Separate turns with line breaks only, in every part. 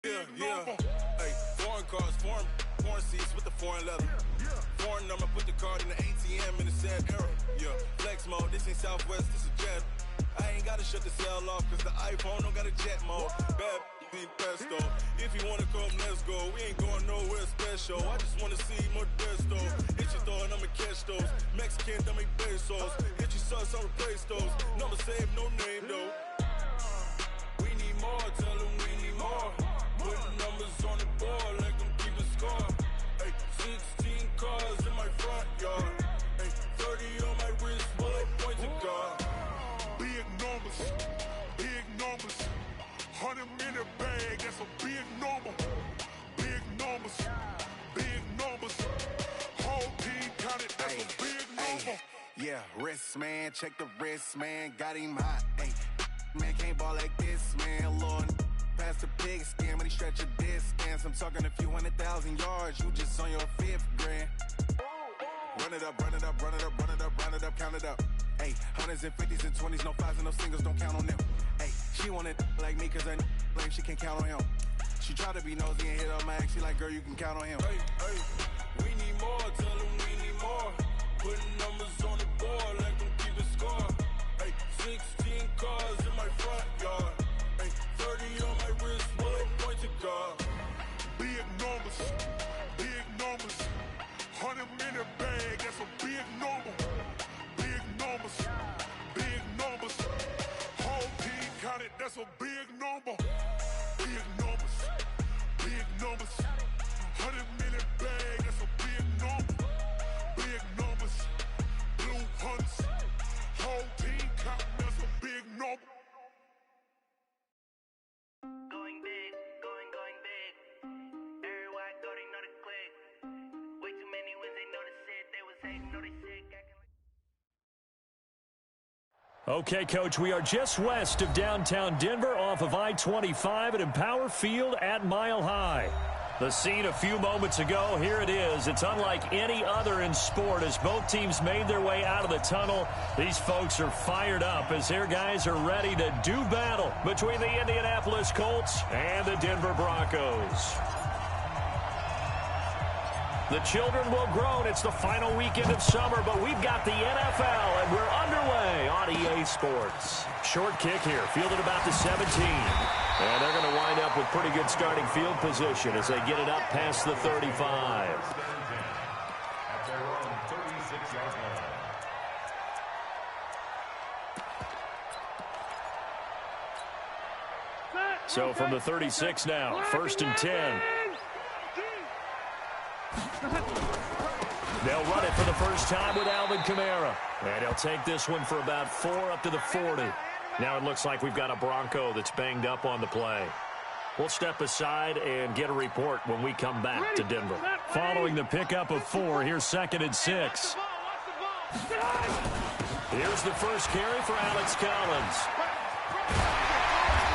Yeah. Hey, foreign cars, foreign seats with the foreign leather. Foreign number, put the card in the ATM in the sad era. Yeah, flex mode, this ain't Southwest, this is jet. I ain't gotta shut the cell off, cause the iPhone don't got a jet mode. Bad need pesto. If you wanna come, let's go. We ain't going nowhere special. I just wanna see more desto. Hit your throw and I'ma catch those. Mexican, dummy pesos. Hit your sus, I'ma replace those. Number save, no name though. We need more, tell them we need more. Putting numbers on the board, let them keep a score. Ay, 16 cars in my front yard. Ay, 30 on my wrist, bullet point to God.
Big numbers, 100 minute bag, that's a big number. Big numbers, whole team counted, that's a big number.
Yeah, wrist man, check the wrist man, got him hot. Ay, man can't ball like this, man. Lord, past the pig skin when he stretch a distance. I'm talking a few 100,000 yards, you just on your 5th grand. Run it up, count it up. Ay, hundreds and 50s and 20s, no 5s and no singles, don't count on them. Ay, she want it like me cause her blame, she can't count on him. She try to be nosy and hit up my ex, she like, girl, you can count on him.
Hey, we need more, tell them we need more. Putting numbers on the board, let them keep a score. Hey, 16 cars in my front yard. Hey, 30 on my wrist, bullet point to God.
Big numbers, 100 minute bag, that's a big number. Big numbers, whole team counted, that's a big number. Big numbers, 100 minute bag, that's a big number. Big numbers, blue hunts, whole team counting, that's a big number.
Going big, going big. Everywhere I go, they know the click. Way too many wins, they notice it. They was hating, know they sick.
Okay, Coach, we are just west of downtown Denver off of I-25 at Empower Field at Mile High. The scene a few moments ago, here it is. It's unlike any other in sport as both teams made their way out of the tunnel. These folks are fired up as their guys are ready to do battle between the Indianapolis Colts and the Denver Broncos. The children will groan. It's the final weekend of summer, but we've got the NFL, and we're underway on EA Sports. Short kick here, fielded about the 17. And they're going to wind up with pretty good starting field position as they get it up past the 35. So from the 36 now, 1st and 10. They'll run it for the first time with Alvin Kamara. And he'll take this one for about 4 up to the 40. Now it looks like we've got a Bronco that's banged up on the play. We'll step aside and get a report when we come back to Denver. Following the pickup of 4, here's 2nd and 6. Here's the first carry for Alex Collins.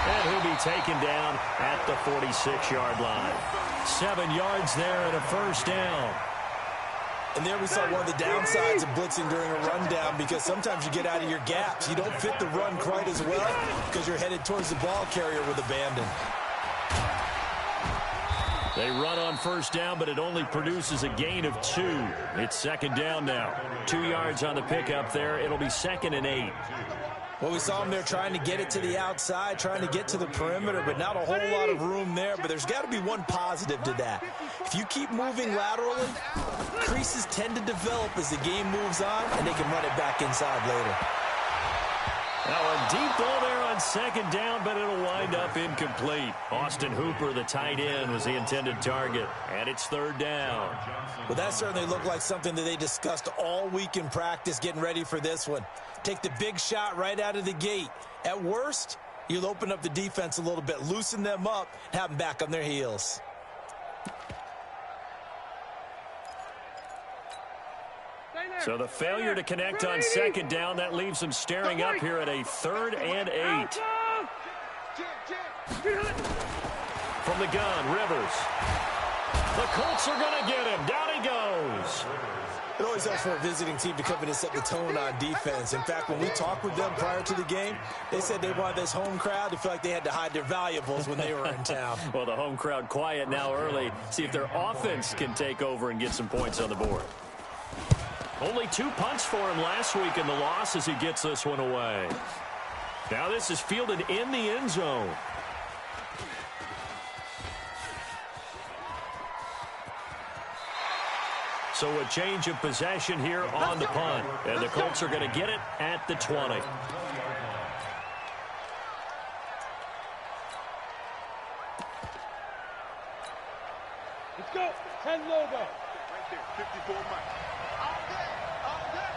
And he'll be taken down at the 46-yard line. 7 yards there and a first down.
And there we saw one of the downsides of blitzing during a rundown because sometimes you get out of your gaps. You don't fit the run quite as well because you're headed towards the ball carrier with abandon.
They run on first down, but it only produces a gain of 2. It's 2nd down now. 2 yards on the pickup there. It'll be 2nd and 8.
Well, we saw them there trying to get it to the outside, trying to get to the perimeter, but not a whole lot of room there. But there's got to be one positive to that. If you keep moving laterally, creases tend to develop as the game moves on, and they can run it back inside later.
Now a deep ball there on 2nd down, but it'll wind up incomplete. Austin Hooper, the tight end, was the intended target, and it's 3rd down.
Well, that certainly looked like something that they discussed all week in practice getting ready for this one. Take the big shot right out of the gate. At worst, you'll open up the defense a little bit, loosen them up, and have them back on their heels.
So the failure to connect on 2nd down, that leaves them staring up here at a 3rd and 8. From the gun, Rivers. The Colts are going to get him. Down he goes.
It always helps for a visiting team to come in and set the tone on defense. In fact, when we talked with them prior to the game, they said they wanted this home crowd to feel like they had to hide their valuables when they were in town.
Well, the home crowd quiet now early. See if their offense can take over and get some points on the board. Only 2 punts for him last week in the loss as he gets this one away. Now this is fielded in the end zone. So a change of possession here on the punt. And the Colts are going to get it at the 20.
Let's go. 10 logo. Right there. 54 Mike. All day. All day.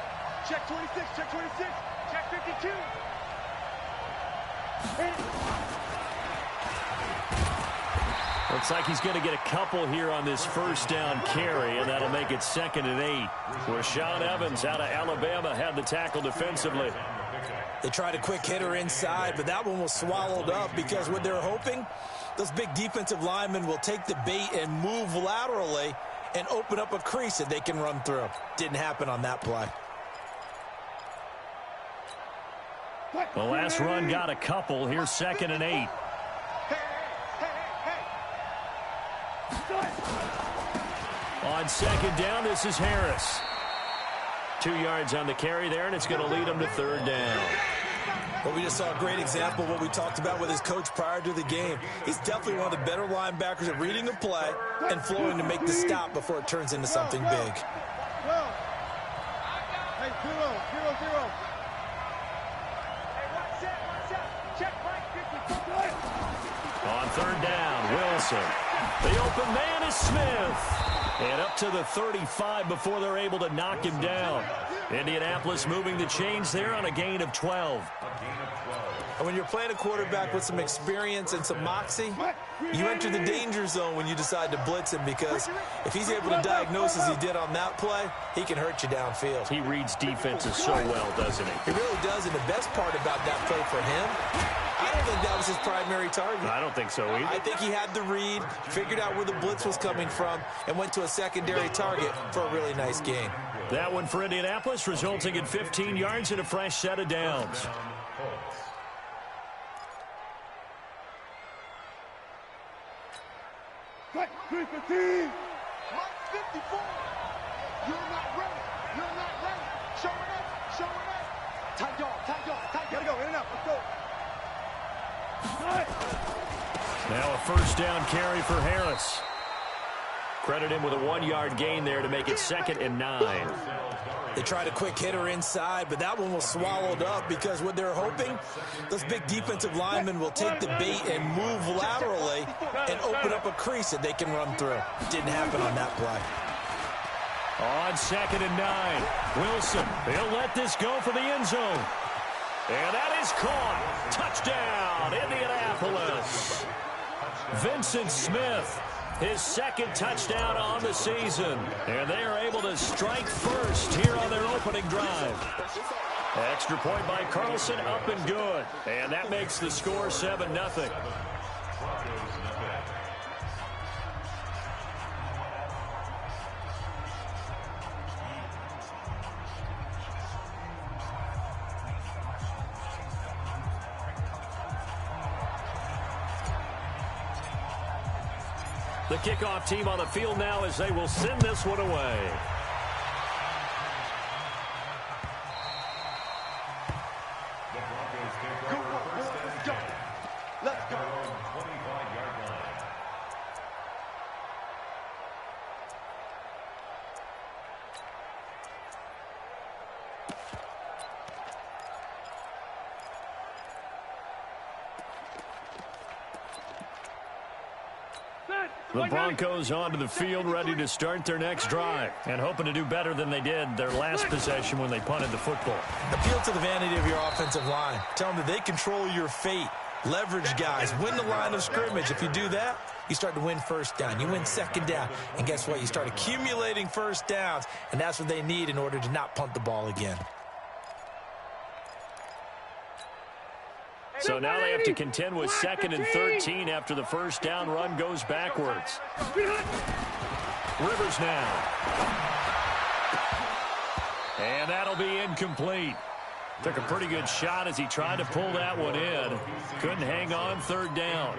Check 26. Check 26. Check 52.
Looks like he's going to get a couple here on this first down carry, and that'll make it 2nd and 8. Rashaan Evans out of Alabama had the tackle defensively.
They tried a quick hitter inside, but that one was swallowed up because what they're hoping, those big defensive linemen will take the bait and move laterally and open up a crease that they can run through. Didn't happen on that play.
The last run got a couple. Here's 2nd and 8. On 2nd down, this is Harris. 2 yards on the carry there, and it's going to lead him to 3rd down.
Well, we just saw a great example of what we talked about with his coach prior to the game. He's definitely one of the better linebackers at reading the play and flowing to make the stop before it turns into something big.
Hey, 0-0-0.
On 3rd down, Wilson. The open man is Smith. And up to the 35 before they're able to knock him down. Indianapolis moving the chains there on a gain of 12.
And when you're playing a quarterback with some experience and some moxie, you enter the danger zone when you decide to blitz him, because if he's able to diagnose as he did on that play, he can hurt you downfield.
He reads defenses so well, doesn't he?
He really does, and the best part about that play for him, I don't think that was his primary target.
I don't think so either.
I think he had the read, figured out where the blitz was coming from, and went to a secondary target for a really nice gain.
That one for Indianapolis, resulting in 15 yards and a fresh set of downs.
Cut 315. Mike 54. You're not ready. You're not ready. Show it up. Show it up. Tight dog. Tight dog. Tight. Gotta go. In and out. Let's go.
Now a first down carry for Harris. Credit him with a 1-yard gain there to make it 2nd and 9.
They tried a quick hitter inside, but that one was swallowed up because what they're hoping, those big defensive linemen will take the bait and move laterally and open up a crease that they can run through. Didn't happen on that play.
On 2nd and 9, Wilson, he'll let this go for the end zone. And that is caught. Touchdown, Indianapolis. Vincent Smith, his 2nd touchdown on the season. And they are able to strike first here on their opening drive. Extra point by Carlson, up and good. And that makes the score 7-0. The kickoff team on the field now as they will send this one away.
Let's go.
The Broncos onto the field, ready to start their next drive, and hoping to do better than they did their last possession when they punted the football.
Appeal to the vanity of your offensive line. Tell them that they control your fate. Leverage guys. Win the line of scrimmage. If you do that, you start to win first down. You win 2nd down. And guess what? You start accumulating first downs, and that's what they need in order to not punt the ball again.
So now they have to contend with 2nd and 13 after the first down run goes backwards. Rivers now. And that'll be incomplete. Took a pretty good shot as he tried to pull that one in. Couldn't hang on, third down.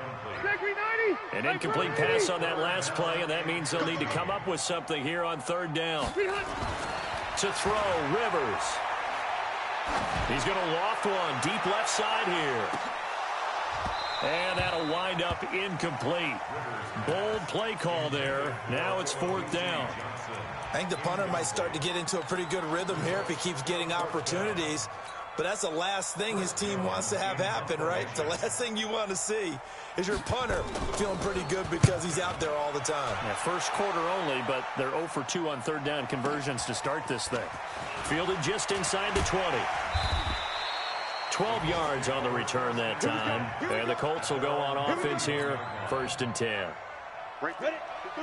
An incomplete pass on that last play, and that means they'll need to come up with something here on third down. To throw, Rivers. He's going to loft one deep left side here. And that'll wind up incomplete. Bold play call there. Now it's fourth down.
I think the punter might start to get into a pretty good rhythm here if he keeps getting opportunities. But that's the last thing his team wants to have happen, right? The last thing you want to see is your punter feeling pretty good because he's out there all the time.
Yeah, first quarter only, but they're 0 for 2 on third down conversions to start this thing. Fielded just inside the 20. 12 yards on the return that time. And the Colts will go on offense here, 1st and 10.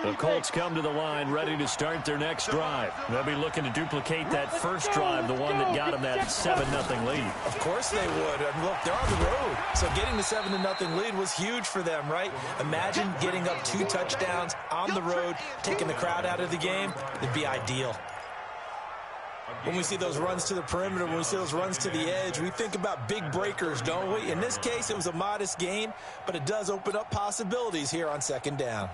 The Colts come to the line ready to start their next drive. They'll be looking to duplicate that first drive, the one that got them that 7-0 lead.
Of course they would. And look, they're on the road. So getting the 7-0 lead was huge for them, right? Imagine getting up 2 touchdowns on the road, taking the crowd out of the game. It'd be ideal. When we see those runs to the perimeter, when we see those runs to the edge, we think about big breakers, don't we? In this case, it was a modest gain, but it does open up possibilities here on second down.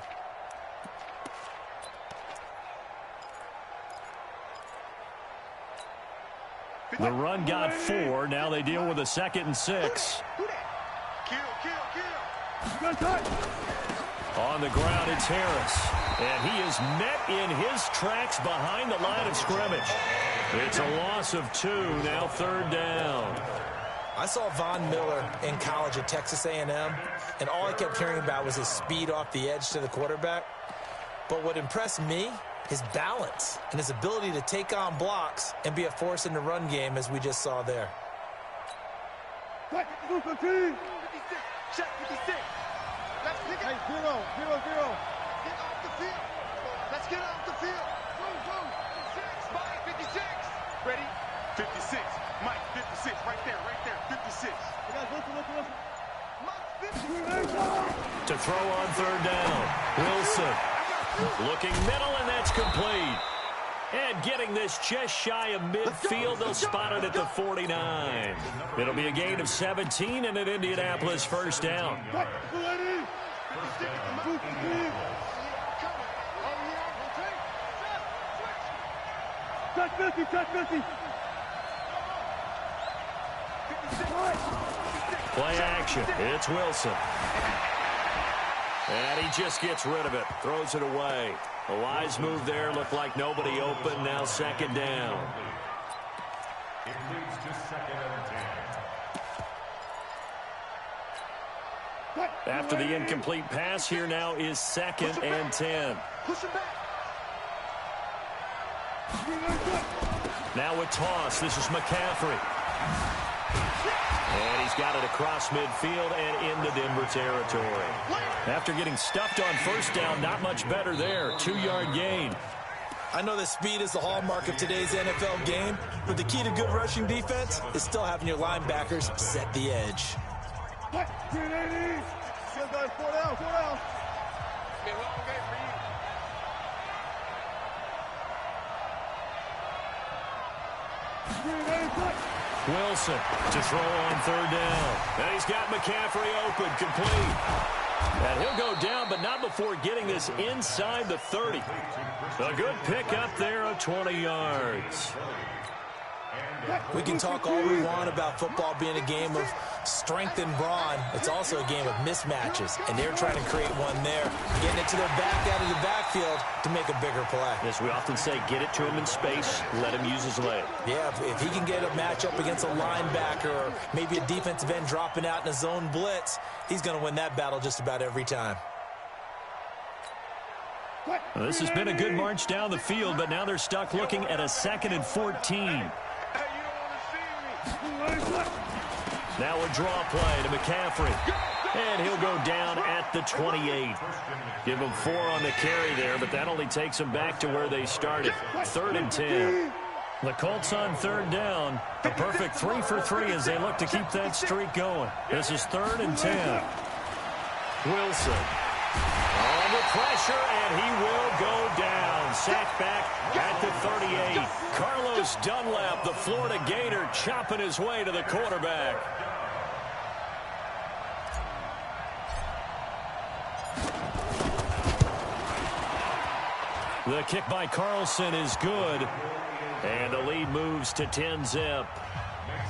The run got 4. Now they deal with a 2nd and 6. On the ground, it's Harris. And he is met in his tracks behind the line of scrimmage. It's a loss of 2. Now third down.
I saw Von Miller in college at Texas A&M, and all I kept hearing about was his speed off the edge to the quarterback. But what impressed me, his balance and his ability to take on blocks and be a force in the run game, as we just saw there.
Hey, 0. Get off the field. Let's get off the field. Move. 6, Mike, 56.
Ready? 56. Mike, 56. Right there. 56.
Listen.
To throw on third down. Wilson. Looking middle, and that's complete. And getting this just shy of midfield, they'll spot it at the 49. It'll be a gain of 17 and an Indianapolis first down.
Touch 50.
Play action. It's Wilson. And he just gets rid of it. Throws it away. A wise move there. Looked like nobody open. Now second down.
It leads to 2nd and 10.
After the incomplete pass, here now is 2nd and 10.
Push him back.
Now a toss. This is McCaffrey. And he's got it across midfield and into Denver territory. After getting stuffed on first down, not much better there. 2-yard gain.
I know that speed is the hallmark of today's NFL game, but the key to good rushing defense is still having your linebackers set the edge.
380. Good guys, 4 down.
Be a long game for you.
Wilson to throw on third down. And he's got McCaffrey open, complete. And he'll go down, but not before getting this inside the 30. A good pickup there of 20 yards.
We can talk all we want about football being a game of strength and brawn. It's also a game of mismatches, and they're trying to create one there, getting it to their back out of the backfield to make a bigger play.
As we often say, get it to him in space, let him use his leg.
Yeah, if he can get a matchup against a linebacker or maybe a defensive end dropping out in a zone blitz, he's going to win that battle just about every time.
Well, this has been a good march down the field, but now they're stuck looking at a 2nd and 14. Now a draw play to McCaffrey. And he'll go down at the 28. Give him 4 on the carry there, but that only takes them back to where they started. 3rd and 10. The Colts on third down. A perfect 3 for 3 as they look to keep that streak going. This is 3rd and 10. Wilson. On the pressure, and he will go down. and sacked back at the 38. Carlos Dunlap, the Florida Gator, chopping his way to the quarterback. The kick by Carlson is good, and the lead moves to 10-zip.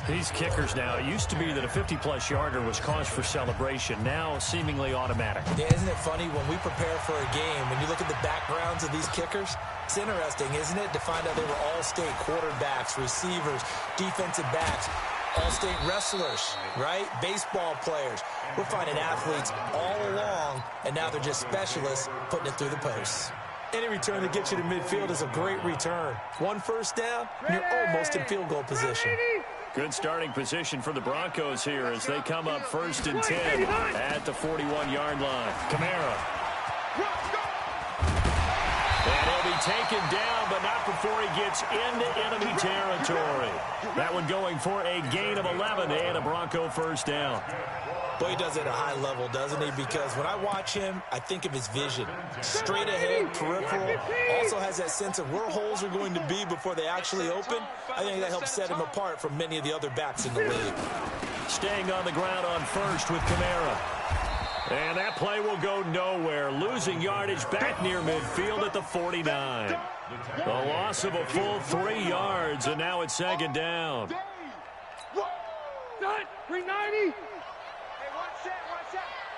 These kickers now, it used to be that a 50-plus yarder was cause for celebration, now seemingly automatic.
Yeah, isn't it funny when we prepare for a game, when you look at the backgrounds of these kickers, it's interesting, isn't it, to find out they were all-state quarterbacks, receivers, defensive backs, all-state wrestlers, right? Baseball players. We're finding athletes all along, and now they're just specialists putting it through the posts. Any return that gets you to midfield is a great return. One first down, and you're almost in field goal position.
Good starting position for the Broncos here as they come up 1st and 10 at the 41-yard line. Kamara. And he'll be taken down, but not before he gets into enemy territory. That one going for a gain of 11 and a Bronco first down.
Boy, he does it at a high level, doesn't he? Because when I watch him, I think of his vision. Straight ahead, peripheral. Also has that sense of where holes are going to be before they actually open. I think that helps set him apart from many of the other backs in the league.
Staying on the ground on first with Kamara. And that play will go nowhere. Losing yardage back near midfield at the 49. The loss of a full 3 yards, and now it's 2nd down.
390.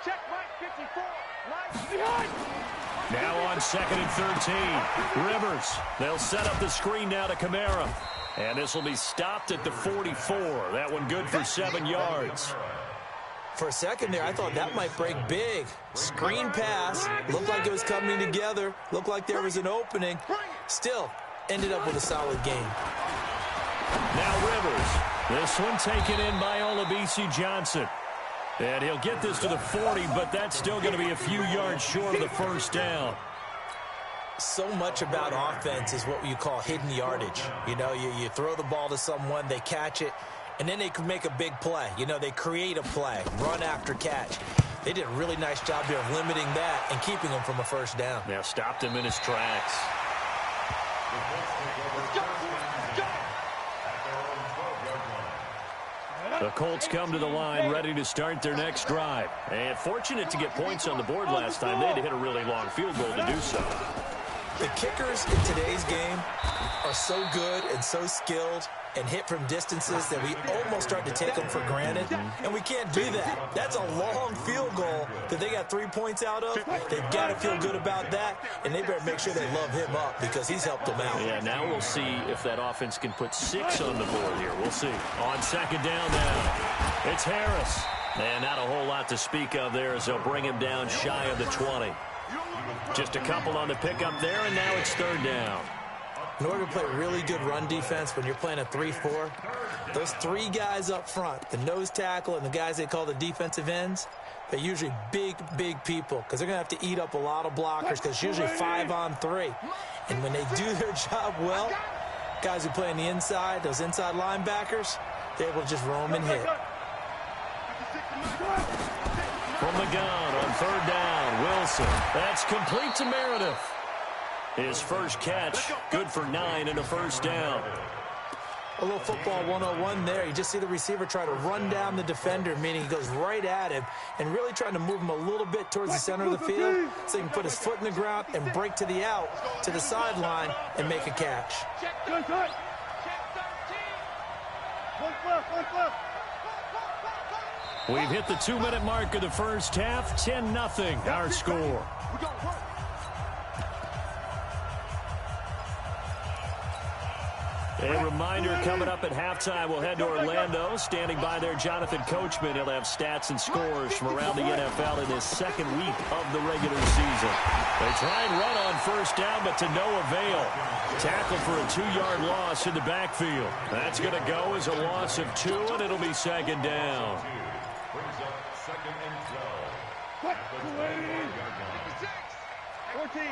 Check Mike 54. Mike behind.
Now on 2nd and 13. Rivers. They'll set up the screen now to Kamara. And this will be stopped at the 44. That one good for 7 yards.
For a second there, I thought that might break big. Screen pass. Looked like it was coming together. Looked like there was an opening. Still, ended up with a solid game.
Now Rivers. This one taken in by Olabisi Johnson. And he'll get this to the 40, but that's still going to be a few yards short of the first down.
So much about offense is what you call hidden yardage. You know, you throw the ball to someone, they catch it, and then they can make a big play. You know, they create a play, run after catch. They did a really nice job here of limiting that and keeping him from a first down.
Now stopped him in his tracks. The Colts come to the line ready to start their next drive. And fortunate to get points on the board last time. They had to hit a really long field goal to do so.
The kickers in today's game are so good and so skilled and hit from distances that we almost start to take them for granted, and we can't do that. That's a long field goal that they got 3 points out of. They've got to feel good about that, and they better make sure they love him up because he's helped them out.
Yeah, now we'll see if that offense can put 6 on the board here. We'll see. On 2nd down now, it's Harris. And not a whole lot to speak of there as they'll bring him down shy of the 20. Just a couple on the pickup there, and now it's 3rd down.
In order to play really good run defense when you're playing a 3-4, those 3 guys up front, the nose tackle and the guys they call the defensive ends, they're usually big, big people because they're going to have to eat up a lot of blockers because it's usually 5-on-3. And when they do their job well, guys who play on the inside, those inside linebackers, they're able to just roam and hit.
From the gun on 3rd down, Wilson. That's complete to Meredith. His first catch, good for 9 and a first down.
A little football 101 there. You just see the receiver try to run down the defender, meaning he goes right at him and really trying to move him a little bit towards the center of the field so he can put his foot in the ground and break to the out, to the sideline, and make a catch.
We've hit the 2-minute mark of the first half. 10-0 our score. A reminder coming up at halftime, we'll head to Orlando. Standing by there, Jonathan Coachman. He'll have stats and scores from around the NFL in his 2nd week of the regular season. They try and run on first down, but to no avail. Tackle for a 2-yard loss in the backfield. That's going to go as a loss of 2, and it'll be 2nd down.
14.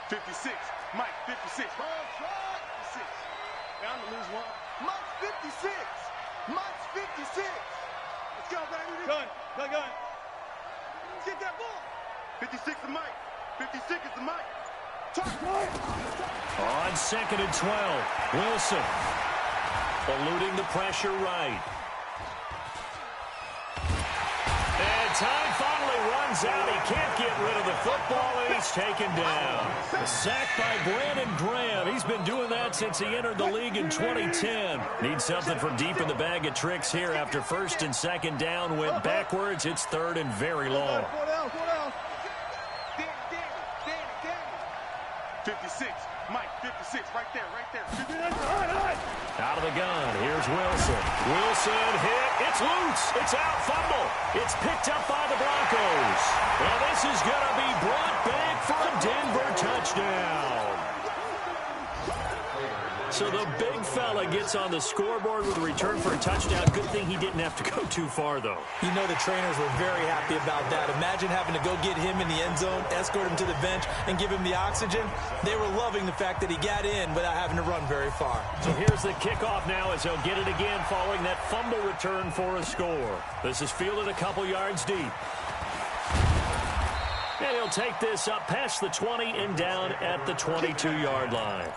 56. Mike, 56.
Down to lose 1. Mike's 56. Mike's 56. Let's go, baby. Gun. Let's get that ball.
56 is Mike. 56 is the Mike.
On 2nd and 12, Wilson eluding the pressure right. And time finally runs out. He can't get rid of the football, and he's taken down. A sack by Brandon Graham. He's been doing that since he entered the league in 2010. Needs something from deep in the bag of tricks here after 1st and 2nd down. Went backwards. It's 3rd and very long.
56. Mike, 56. Right there, right there.
Out of the gun. Here's Wilson. Wilson hit. It's loose. It's out. Fumble. It's picked up by the Broncos. And this is going to be brought back for a Denver touchdown. So the big fella gets on the scoreboard with a return for a touchdown. Good thing he didn't have to go too far, though.
You know the trainers were very happy about that. Imagine having to go get him in the end zone, escort him to the bench, and give him the oxygen. They were loving the fact that he got in without having to run very far.
So here's the kickoff now as he'll get it again following that fumble return for a score. This is fielded a couple yards deep. And he'll take this up past the 20 and down at the 22-yard line.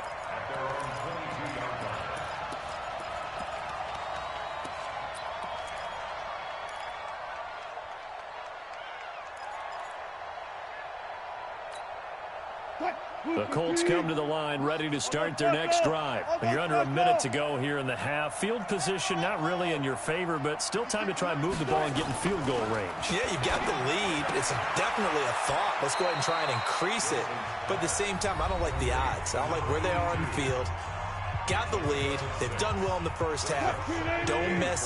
The Colts come to the line ready to start their next drive. You're under a minute to go here in the half. Field position not really in your favor, but still time to try and move the ball and get in field goal range.
Yeah, you've got the lead. It's definitely a thought. Let's go ahead and try and increase it. But at the same time, I don't like the odds. I don't like where they are on the field. Got the lead. They've done well in the first half. Don't mess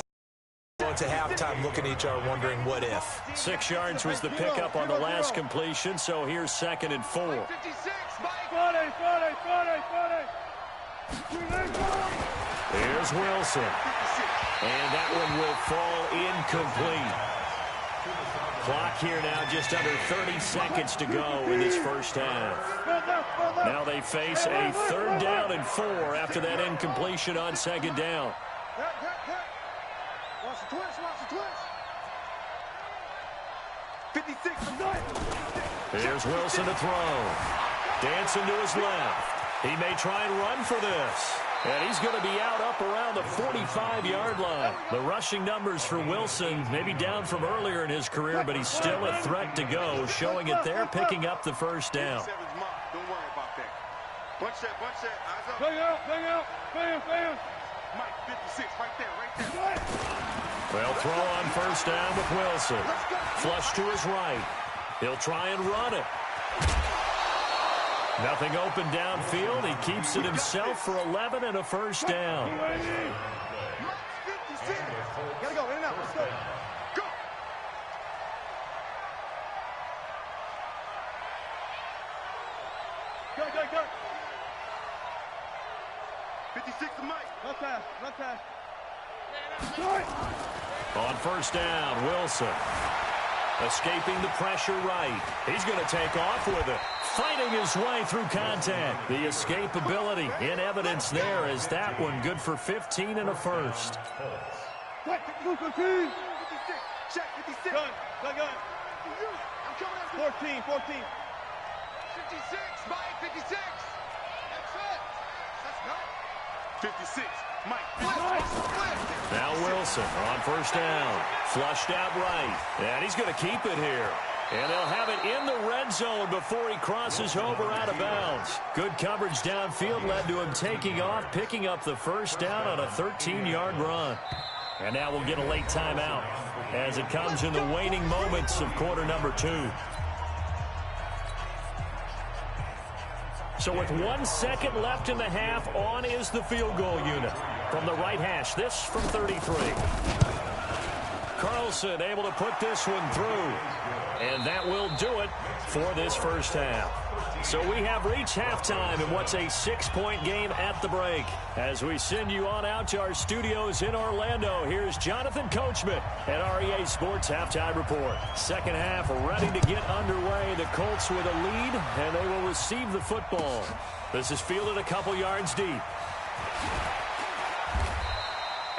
going to halftime looking at each other wondering what if.
6 yards was the pickup on the last completion, so here's 2nd and 4. Here's Wilson. And that one will fall incomplete. Clock here now just under 30 seconds to go in this first half. Now they face a 3rd down and 4 after that incompletion on 2nd down.
Watch the twist, watch the twist. 56.
Here's Wilson to throw. Dancing to his left. He may try and run for this. And he's going to be out up around the 45-yard line. The rushing numbers for Wilson may be down from earlier in his career, but he's still a threat to go, showing it there, picking up the first down.
Don't worry about that. Bunch that, eyes up.
Bang out, bam.
Mike, 56, right there.
Well, throw on first down with Wilson. Flush to his right. He'll try and run it. Nothing open downfield. He keeps it himself for 11 and a first down.
Gotta go, in and out, let's go. Go! Go.
56 to Mike.
Run pass.
On first down, Wilson. Escaping the pressure right. He's going to take off with it. Fighting his way through contact. The escapability in evidence there as that one good for 15 and a first.
56. Check, 56. Gun. I'm coming after 14. 56, Mike, 56. That's it. That's good.
56, Mike.
Now Wilson on first down. Flushed out right. And he's going to keep it here. And they'll have it in the red zone before he crosses over out of bounds. Good coverage downfield led to him taking off, picking up the first down on a 13-yard run. And now we'll get a late timeout as it comes in the waning moments of quarter number 2. So with 1 second left in the half, on is the field goal unit. From the right hash, this from 33. Carlson able to put this one through. And that will do it for this first half. So we have reached halftime in what's a 6-point game at the break. As we send you on out to our studios in Orlando, here's Jonathan Coachman at REA Sports Halftime Report. Second half ready to get underway. The Colts with a lead, and they will receive the football. This is fielded a couple yards deep.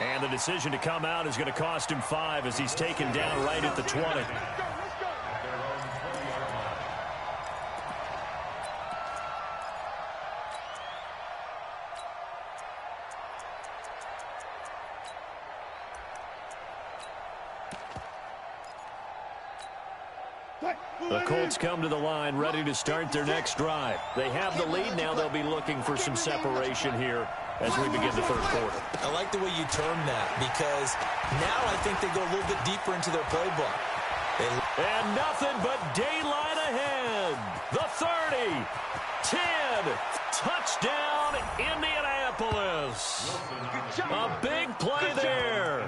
And the decision to come out is going to cost him 5 as he's taken down right at the 20. The Colts come to the line ready to start their next drive. They have the lead. Now they'll be looking for some separation here as we begin the third quarter.
I like the way you term that because now I think they go a little bit deeper into their playbook.
And nothing but daylight ahead. The 30, 10, touchdown Indianapolis. A big play there.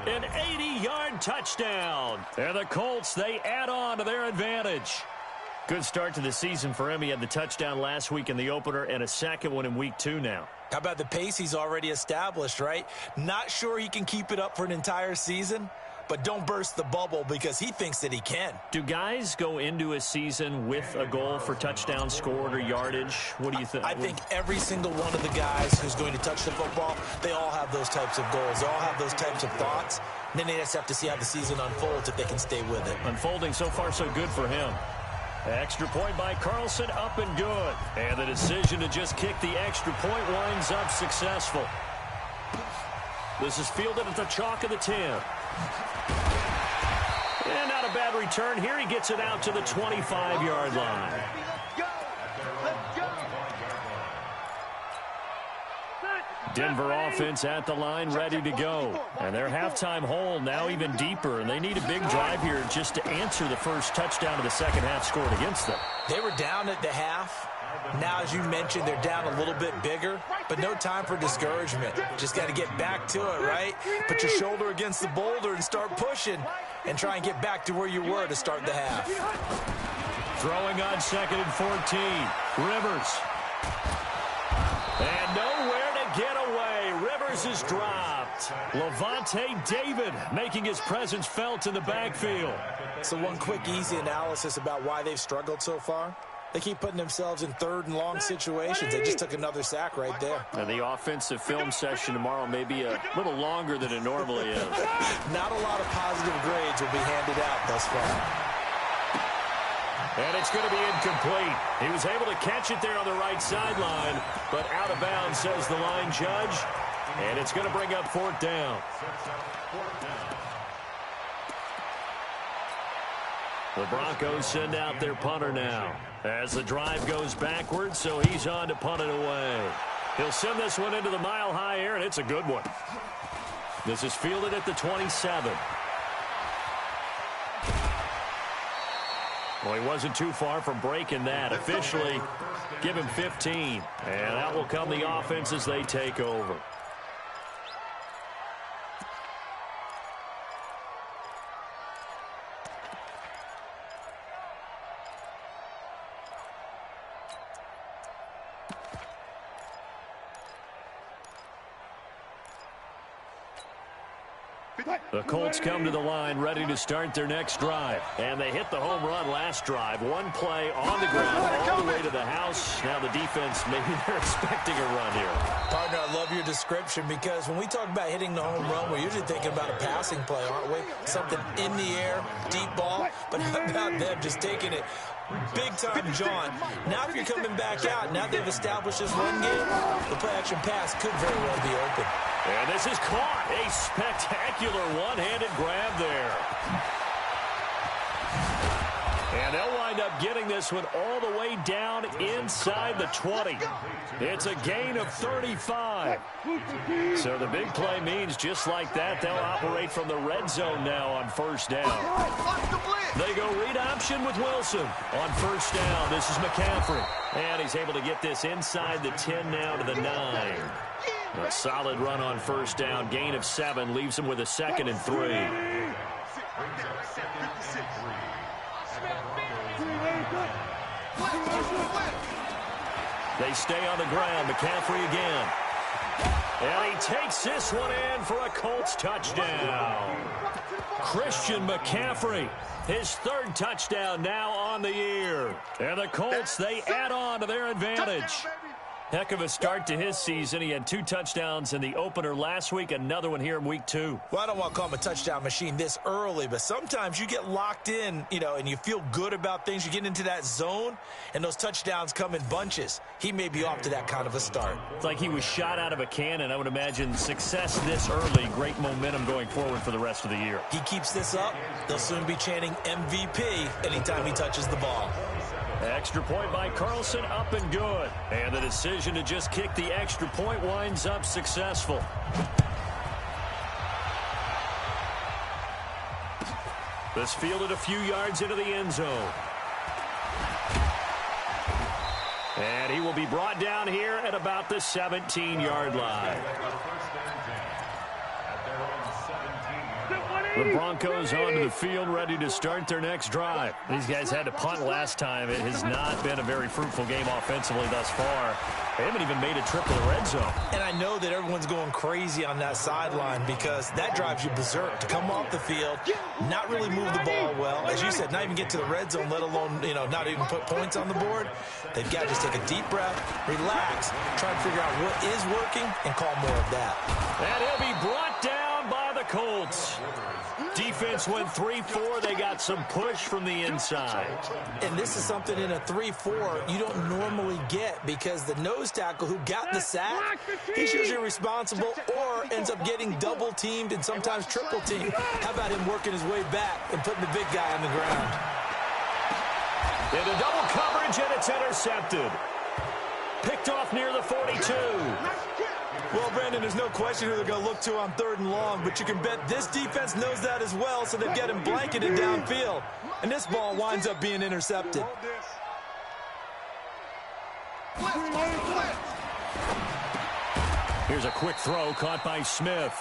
An 80-yard touchdown. And the Colts, they add on to their advantage. Good start to the season for him. He had the touchdown last week in the opener and a second one in week 2 now.
How about the pace he's already established, right? Not sure he can keep it up for an entire season, but don't burst the bubble because he thinks that he can.
Do guys go into a season with a goal for touchdowns scored or yardage? What do you think?
I think every single one of the guys who's going to touch the football, they all have those types of goals. They all have those types of thoughts. And then they just have to see how the season unfolds if they can stay with it.
Unfolding so far so good for him. Extra point by Carlson, up and good. And the decision to just kick the extra point winds up successful. This is fielded at the chalk of the 10. And not a bad return here. He gets it out to the 25-yard line. Denver offense at the line, ready to go. And their halftime hole now even deeper. And they need a big drive here just to answer the first touchdown of the second half scored against them.
They were down at the half. Now, as you mentioned, they're down a little bit bigger, but no time for discouragement. Just got to get back to it, right? Put your shoulder against the boulder and start pushing and try and get back to where you were to start the half.
Throwing on 2nd and 14. Rivers. And nowhere to get away. Rivers is dropped. Levante David making his presence felt in the backfield.
So one quick, easy analysis about why they've struggled so far. They keep putting themselves in third and long situations. They just took another sack right there.
And the offensive film session tomorrow may be a little longer than it normally is.
Not a lot of positive grades will be handed out thus far.
And it's going to be incomplete. He was able to catch it there on the right sideline, but out of bounds, says the line judge. And it's going to bring up 4th down. The Broncos send out their punter now as the drive goes backwards, so he's on to punt it away. He'll send this one into the mile-high air, and it's a good one. This is fielded at the 27. Well, he wasn't too far from breaking that. Officially, give him 15. And out will come the offense as they take over. The Colts come to the line ready to start their next drive. And they hit the home run last drive. One play on the ground all the way to the house. Now the defense, maybe they're expecting a run here.
Partner, I love your description because when we talk about hitting the home run, we're usually thinking about a passing play, aren't we? Something in the air, deep ball. But how about them just taking it big time, John? Now if you're coming back out, now they've established this run game, the play-action pass could very well be open.
And this is caught. A spectacular one-handed grab there. And they'll wind up getting this one all the way down inside the 20. It's a gain of 35. So the big play means just like that, they'll operate from the red zone now on 1st down. They go read option with Wilson on 1st down. This is McCaffrey. And he's able to get this inside the 10 now to the 9. A solid run on 1st down. Gain of 7 leaves him with a 2nd and 3. They stay on the ground. McCaffrey again. And he takes this one in for a Colts touchdown. Christian McCaffrey, his 3rd touchdown now on the year. And the Colts, they add on to their advantage. Heck of a start to his season. He had 2 touchdowns in the opener last week, another one here in week 2.
Well, I don't want to call him a touchdown machine this early, but sometimes you get locked in, and you feel good about things. You get into that zone, and those touchdowns come in bunches. He may be off to that kind of a start.
It's like he was shot out of a cannon. I would imagine success this early, great momentum going forward for the rest of the year.
He keeps this up, they'll soon be chanting MVP anytime he touches the ball.
Extra point by Carlson, up and good. And the decision to just kick the extra point winds up successful. This fielded a few yards into the end zone. And he will be brought down here at about the 17-yard line. The Broncos onto the field, ready to start their next drive. These guys had to punt last time. It has not been a very fruitful game offensively thus far. They haven't even made a trip to the red zone.
And I know that everyone's going crazy on that sideline because that drives you berserk. To come off the field, not really move the ball well. As you said, not even get to the red zone, let alone, not even put points on the board. They've got to just take a deep breath, relax, try to figure out what is working, and call more of that.
And he'll be brought down by the Colts. Defense went 3-4. They got some push from the inside.
And this is something in a 3-4 you don't normally get because the nose tackle who got the sack, he's usually responsible or ends up getting double-teamed and sometimes triple-teamed. How about him working his way back and putting the big guy on the ground?
Into double coverage, and it's intercepted. Picked off near the 42.
Well, Brandon, there's no question who they're going to look to on 3rd and long, but you can bet this defense knows that as well, so they've got him blanketed downfield. And this ball winds up being intercepted.
Here's a quick throw caught by Smith.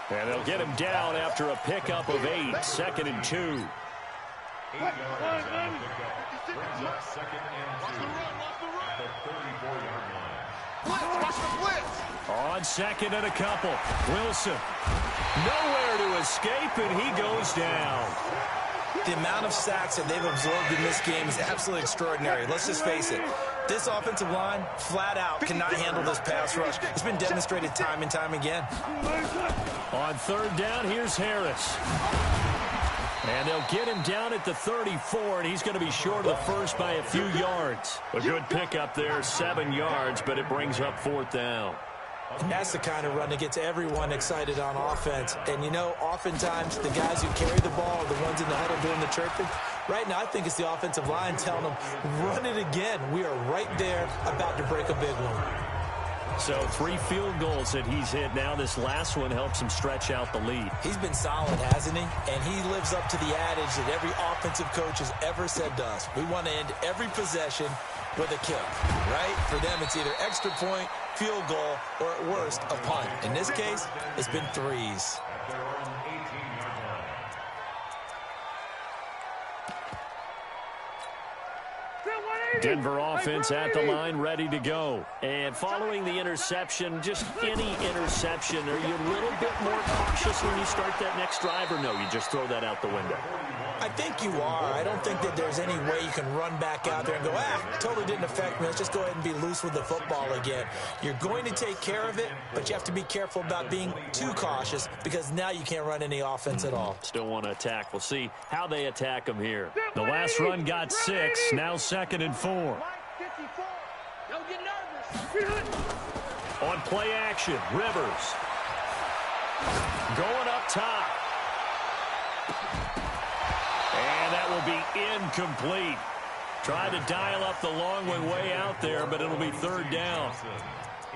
And they'll get him down after a pickup of 8, 2nd and 2.
8 yards on the pickup. Brings up 2nd and 2 at the 34-yard line.
Watch the blitz.
On 2nd and a couple. Wilson. Nowhere to escape, and he goes down.
The amount of sacks that they've absorbed in this game is absolutely extraordinary. Let's just face it. This offensive line, flat out, cannot handle this pass rush. It's been demonstrated time and time again.
On 3rd down, here's Harris. And they'll get him down at the 34, and he's going to be short of the first by a few yards. A good pickup there, 7 yards, but it brings up 4th down.
That's the kind of run that gets everyone excited on offense. And, oftentimes the guys who carry the ball are the ones in the huddle doing the chirping. Right now, I think it's the offensive line telling them, run it again. We are right there about to break a big one.
So 3 field goals that he's hit now. This last one helps him stretch out the lead.
He's been solid, hasn't he? And he lives up to the adage that every offensive coach has ever said to us. We want to end every possession with a kick, right? For them, it's either extra point, field goal, or at worst, a punt. In this case, it's been 3s.
Denver offense at the line, ready to go. And following the interception, just any interception, are you a little bit more cautious when you start that next drive, or no, you just throw that out the window?
I think you are. I don't think that there's any way you can run back out there and go, totally didn't affect me. Let's just go ahead and be loose with the football again. You're going to take care of it, but you have to be careful about being too cautious because now you can't run any offense at all.
Still want to attack. We'll see how they attack them here. The last run got 6, now 2nd and 4.
Don't get nervous.
On play action, Rivers. Going up top. And that will be incomplete. Tried to dial up the long one way out there, but it'll be 3rd down.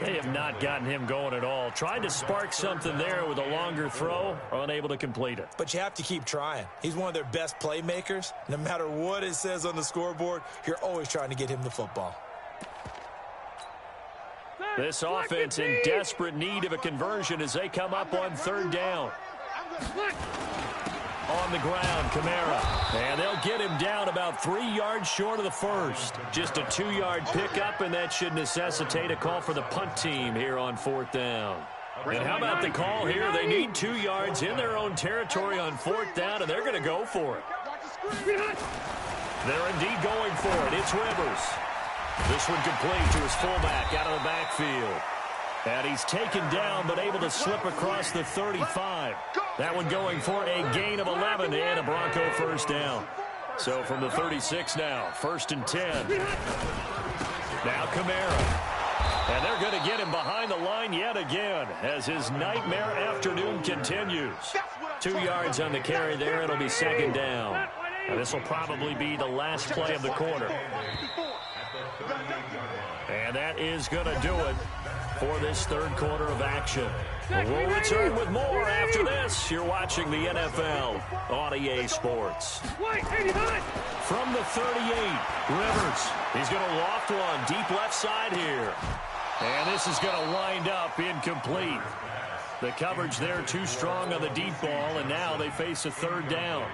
They have not gotten him going at all. Tried to spark something there with a longer throw, unable to complete it.
But you have to keep trying. He's one of their best playmakers. No matter what it says on the scoreboard, you're always trying to get him the football.
This offense in desperate need of a conversion as they come up on 3rd down. On the ground, Kamara. And they'll get him down about 3 yards short of the first. Just a 2-yard pickup, and that should necessitate a call for the punt team here on 4th down. And how about the call here? They need 2 yards in their own territory on 4th down, and they're going to go for it. They're indeed going for it. It's Rivers. This one complete to his fullback out of the backfield. And he's taken down but able to slip across the 35. That one going for a gain of 11 and a Bronco first down. So from the 36 now, 1st and 10. Now Kamara. And they're going to get him behind the line yet again as his nightmare afternoon continues. 2 yards on the carry there. It'll be 2nd down. And this will probably be the last play of the quarter. And that is going to do it for this 3rd quarter of action. We'll return with more after this. You're watching the NFL on EA Sports. From the 38, Rivers. He's going to loft one deep left side here. And this is going to wind up incomplete. The coverage there too strong on the deep ball, and now they face a 3rd down.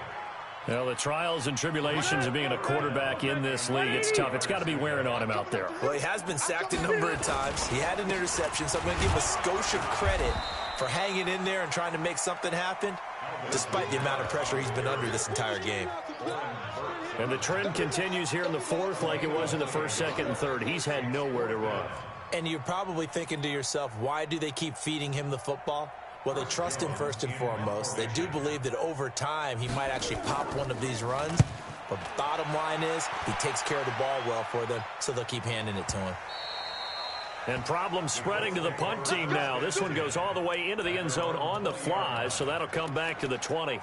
Well, the trials and tribulations of being a quarterback in this league, it's tough. It's got to be wearing on him out there.
Well, he has been sacked a number of times. He had an interception, so I'm going to give Scotia credit for hanging in there and trying to make something happen, despite the amount of pressure he's been under this entire game.
And the trend continues here in the 4th like it was in the 1st, 2nd, and 3rd. He's had nowhere to run.
And you're probably thinking to yourself, why do they keep feeding him the football? Well, they trust him first and foremost. They do believe that over time he might actually pop one of these runs. But bottom line is he takes care of the ball well for them, so they'll keep handing it to him.
And problems spreading to the punt team now. This one goes all the way into the end zone on the fly, so that'll come back to the 20.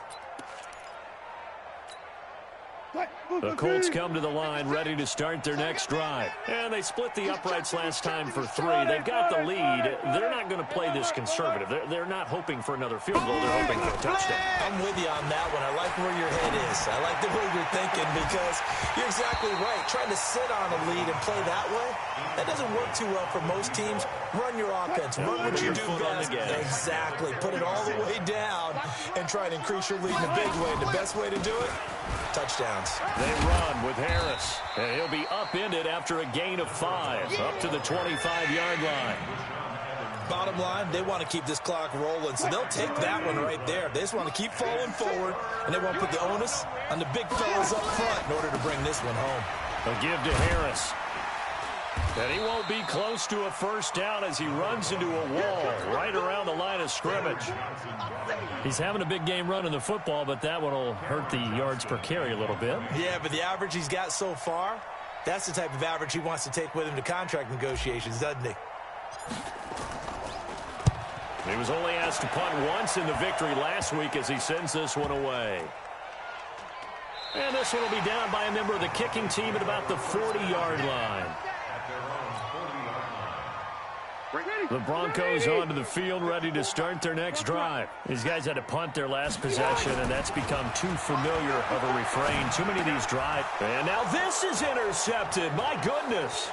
The Colts come to the line ready to start their next drive. And they split the uprights last time for 3. They've got the lead. They're not going to play this conservative. They're not hoping for another field goal. They're hoping for a touchdown.
I'm with you on that one. I like where your head is. I like the way you're thinking because you're exactly right. Trying to sit on a lead and play that way, that doesn't work too well for most teams. Run your offense. Run what you do best. Exactly. Put it all the way down and try to increase your lead in a big way. And the best way to do it, touchdowns.
They run with Harris, and he'll be upended after a gain of 5, up to the 25-yard line.
Bottom line, they want to keep this clock rolling, so they'll take that one right there. They just want to keep falling forward, and they want to put the onus on the big fellas up front in order to bring this one home.
A give to Harris. And he won't be close to a first down as he runs into a wall right around the line of scrimmage. He's having a big game running the football, but that one will hurt the yards per carry a little bit.
Yeah, but the average he's got so far, that's the type of average he wants to take with him to contract negotiations, doesn't he?
He was only asked to punt once in the victory last week as he sends this one away. And this one will be down by a member of the kicking team at about the 40-yard line. The Broncos onto the field, ready to start their next drive. These guys had to punt their last possession, and that's become too familiar of a refrain. Too many of these drives. And now this is intercepted. My goodness.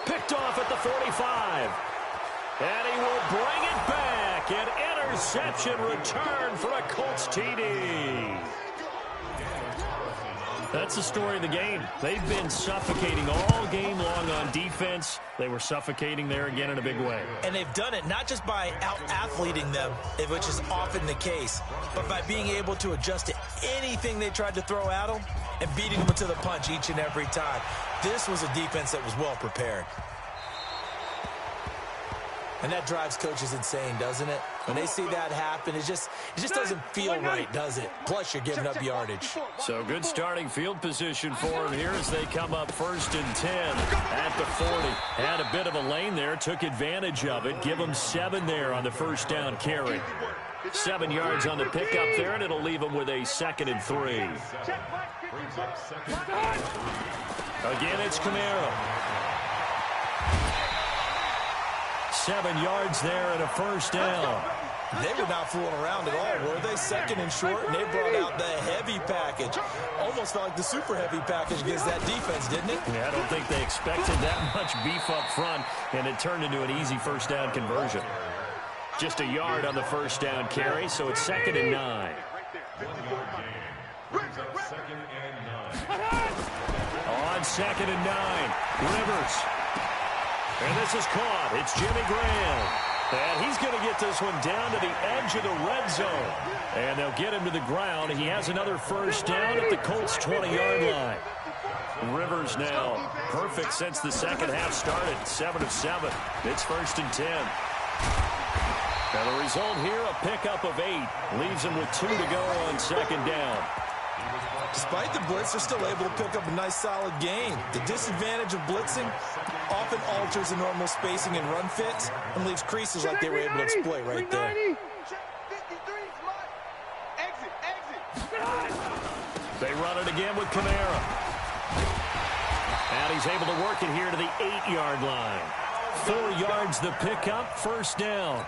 Picked off at the 45. And he will bring it back. An interception return for a Colts TD. That's the story of the game. They've been suffocating all game long on defense. They were suffocating there again in a big way.
And they've done it not just by out-athleting them, which is often the case, but by being able to adjust to anything they tried to throw at them and beating them to the punch each and every time. This was a defense that was well prepared. And that drives coaches insane, doesn't it? When they see that happen, it just doesn't feel right, does it? Plus, you're giving up yardage.
So good starting field position for him here as they come up 1st and 10 at the 40. Had a bit of a lane there, took advantage of it. Give him 7 there on the first down carry. 7 yards on the pickup there, and it'll leave him with a 2nd and 3. Again, it's Kamara. 7 yards there and a first down.
They were not fooling around at all, were they? 2nd and short, and they brought out the heavy package. Almost felt like the super heavy package against that defense, didn't it?
Yeah, I don't think they expected that much beef up front, and it turned into an easy first down conversion. Just a yard on the first down carry, so it's 2nd and 9. On 2nd and 9, Rivers. And this is caught. It's Jimmy Graham. And he's going to get this one down to the edge of the red zone. And they'll get him to the ground. He has another first down at the Colts' 20-yard line. Rivers now perfect since the second half started. 7 of 7. It's 1st and 10. And the result here, a pickup of 8. Leaves them with 2 to go on 2nd down.
Despite the blitz, they're still able to pick up a nice, solid gain. The disadvantage of blitzing often alters the normal spacing and run fits and leaves creases like they were able to exploit right there.
They run it again with Kamara. And he's able to work it here to the 8-yard line. 4 yards the pickup, 1st down.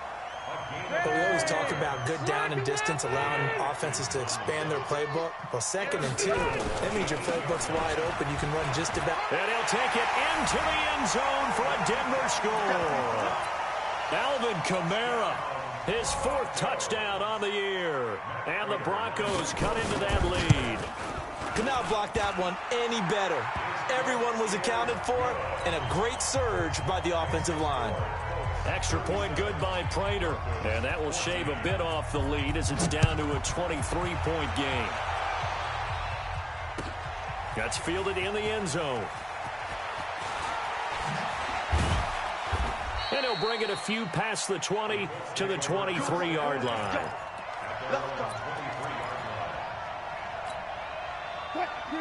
But we always talk about good down and distance, allowing offenses to expand their playbook. Well, 2nd and 2, that means your playbook's wide open. You can run just about.
And he'll take it into the end zone for a Denver score. Alvin Kamara, his 4th touchdown on the year. And the Broncos cut into that lead.
Could not block that one any better. Everyone was accounted for, and a great surge by the offensive line.
Extra point good by Prater. And that will shave a bit off the lead as it's down to a 23-point game. That's fielded in the end zone. And he'll bring it a few past the 20 to the 23-yard line.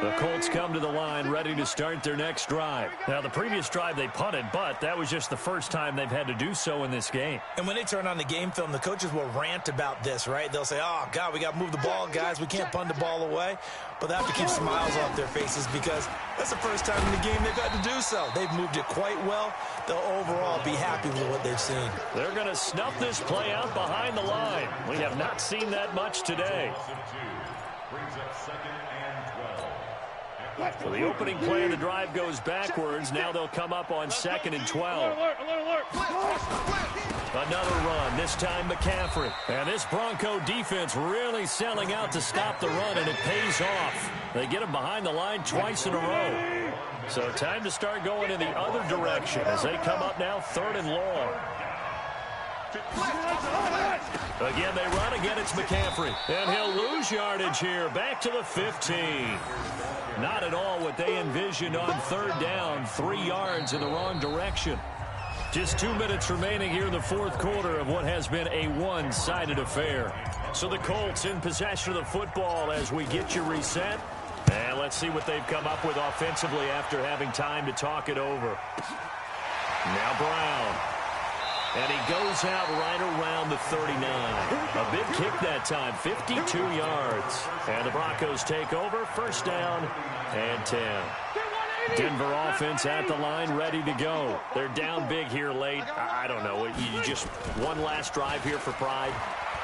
The Colts come to the line ready to start their next drive. Now, the previous drive they punted, but that was just the first time they've had to do so in this game.
And when they turn on the game film, the coaches will rant about this, right? They'll say, oh, God, we got to move the ball, guys. We can't punt the ball away. But they have to keep smiles off their faces because that's the first time in the game they've had to do so. They've moved it quite well. They'll overall be happy with what they've seen.
They're going to snuff this play out behind the line. We have not seen that much today. So the opening play of the drive goes backwards. Now they'll come up on 2nd and 12. Another run, this time McCaffrey. And this Bronco defense really selling out to stop the run, and it pays off. They get him behind the line twice in a row. So time to start going in the other direction as they come up now 3rd and long. Again, they run. Again, it's McCaffrey. And he'll lose yardage here. Back to the 15. Not at all what they envisioned on 3rd down. 3 yards in the wrong direction. Just 2 minutes remaining here in the 4th quarter of what has been a one-sided affair. So the Colts in possession of the football as we get you reset. And let's see what they've come up with offensively after having time to talk it over. Now Brown. And he goes out right around the 39. A big kick that time, 52 yards. And the Broncos take over, 1st down and 10. Denver offense at the line, ready to go. They're down big here late. I don't know. You just one last drive here for pride.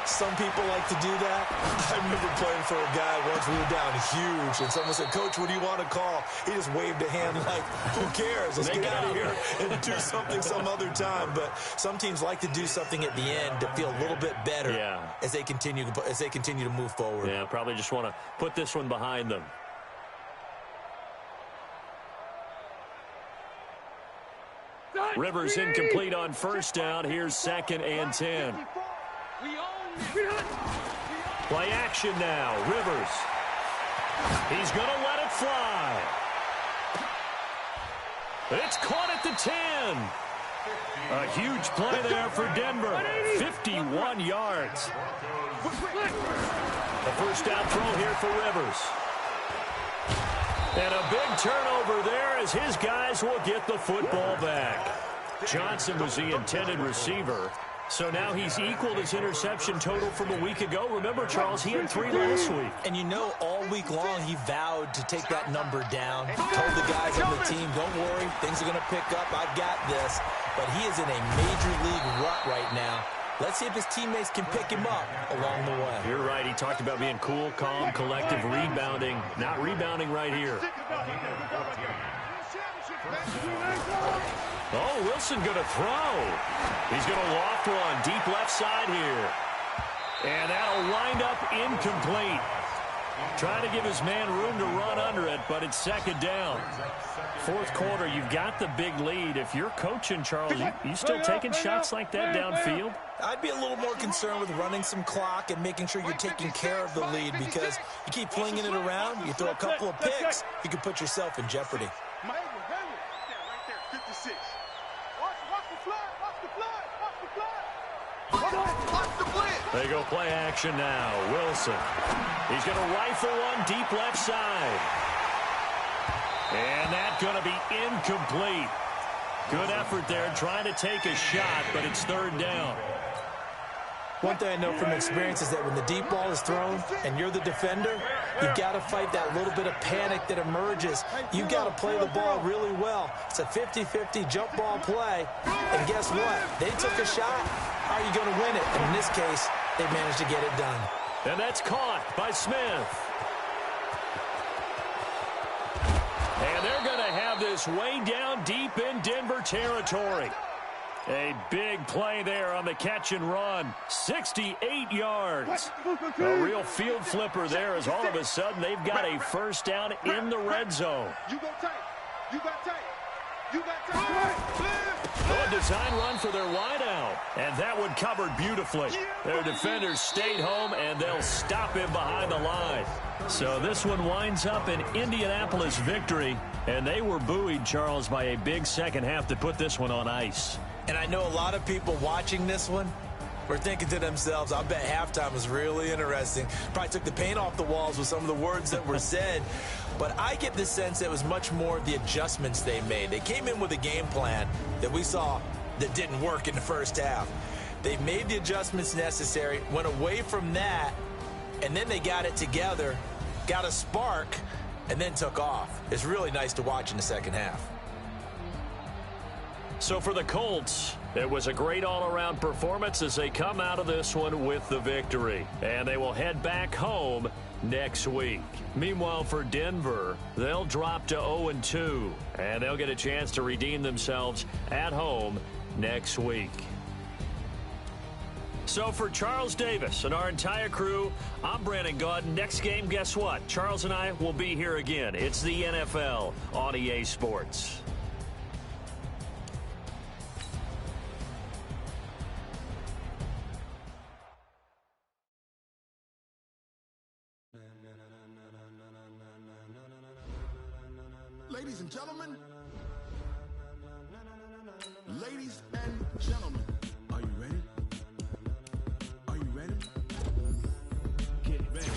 Some people like to do that. I remember playing for a guy once. We were down huge, and someone said, Coach, what do you want to call? He just waved a hand like, who cares? Let's get out of here and do something some other time. But some teams like to do something at the end to feel a little bit better as they continue to move forward.
Yeah, probably just want to put this one behind them. Rivers incomplete on 1st down. Here's 2nd and 10. Play action now. Rivers. He's going to let it fly. It's caught at the 10. A huge play there for Denver. 51 yards. A 1st down throw here for Rivers. And a big turnover there as his guys will get the football back. Johnson was the intended receiver. So now he's equaled his interception total from a week ago. Remember, Charles, he had 3 last week.
And you know, all week long he vowed to take that number down. Told the guys on the team, don't worry, things are going to pick up. I've got this. But he is in a major league rut right now. Let's see if his teammates can pick him up along the way.
You're right. He talked about being cool, calm, collective, rebounding. Not rebounding right here. Oh, Wilson going to throw. He's going to loft one deep left side here. And that'll wind up incomplete. Trying to give his man room to run under it, but it's second down. Fourth quarter, you've got the big lead. If you're coaching, Charles, you still taking shots like that downfield?
I'd be a little more concerned with running some clock and making sure you're taking care of the lead, because you keep flinging it around, you throw a couple of picks, you can put yourself in jeopardy.
Right there, 56. Watch the flag, watch the flag, watch the flag. Watch the blitz.
They go play action now. Wilson. He's going to rifle one deep left side. And that's going to be incomplete. Good effort there trying to take a shot, but it's third down.
One thing I know from experience is that when the deep ball is thrown and you're the defender, you've got to fight that little bit of panic that emerges. You've got to play the ball really well. It's a 50-50 jump ball play. And guess what? They took a shot. How are you going to win it? And in this case, they managed to get it done.
And that's caught by Smith. And they're going to have this way down deep in Denver territory. A big play there on the catch and run. 68 yards. A real field flipper there, as all of a sudden they've got a first down in the red zone.
You go tight. You got tight. You got tight.
A design run for their wideout. And that one covered beautifully. Their defenders stayed home, and they'll stop him behind the line. So this one winds up an Indianapolis victory. And they were buoyed, Charles, by a big second half to put this one on ice.
And I know a lot of people watching this one were thinking to themselves, I bet halftime was really interesting. Probably took the paint off the walls with some of the words that were said. But I get the sense that it was much more the adjustments they made. They came in with a game plan that we saw that didn't work in the first half. They made the adjustments necessary, went away from that, and then they got it together, got a spark, and then took off. It's really nice to watch in the second half.
So for the Colts, it was a great all-around performance as they come out of this one with the victory. And they will head back home next week. Meanwhile, for Denver, they'll drop to 0-2, and they'll get a chance to redeem themselves at home next week. So for Charles Davis and our entire crew, I'm Brandon Gaudin. Next game, guess what? Charles and I will be here again. It's the NFL on EA Sports.
Ladies and gentlemen, ladies and gentlemen, are you ready? Are you ready? Get ready.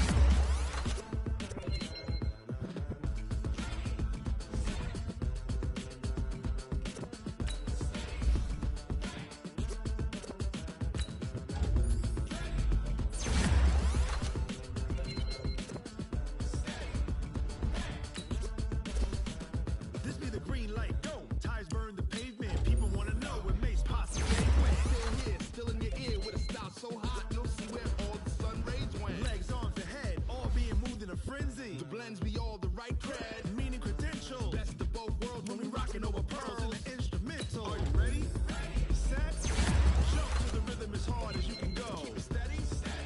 This be the green light, go. Tires burn the pavement. People want to know what makes possible. Still here, still in your ear with a style so hot, you'll see where all the sun rays went. Legs, arms, and head, all being moved in a frenzy. The blends be all the right cred, meaning credentials. Best of both worlds when we rocking over pearls in the instrumental. Are you ready? Set. Jump to the rhythm as hard as you can go. Keep it steady,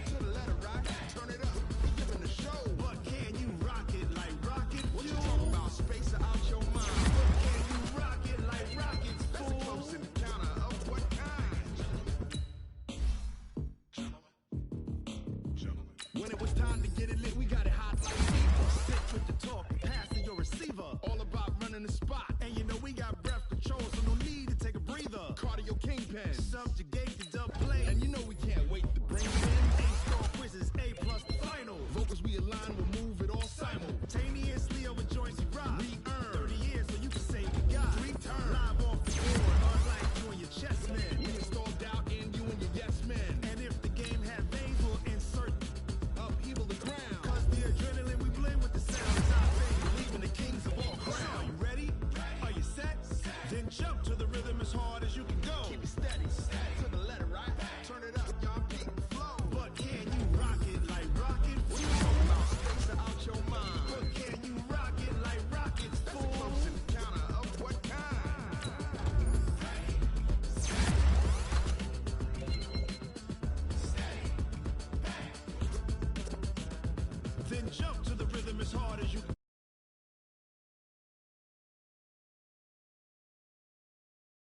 to the letter rock. Turn it up, giving a show. But can you rock it like rocket? What you talking about? Space out your mind. But can you rock it like rockets? Fool. That's a close encounter of what kind? When it was time to get it lit, we got it hot like fever. Sick with the talk, pass to your receiver. All about running the spot. And you know we got breath control, so no need to take a breather. Cardio kingpin, subjugate the dub play. And you know we can't wait to bring it in. A-star quizzes, A+ the final. Vocals we align, we'll move it all simultaneously over joints we rock. We earn 30 years so you can say we got 3 turns. Live off the board, unlike you and your chess men. We install doubt in you and your yes men. And if the game had veins, we'll insert upheaval the ground. Cause the adrenaline we blend with the sound is our thing. Believing the kings of all ground. Are you ready? Are you set? Then jump to the rhythm as hard as you can go. Keep it steady, to the letter right. Turn it up, y'all beat the flow. But can you rock it like rocket? What you talking about? Space out your mind. But can you Then jump to the rhythm as hard as you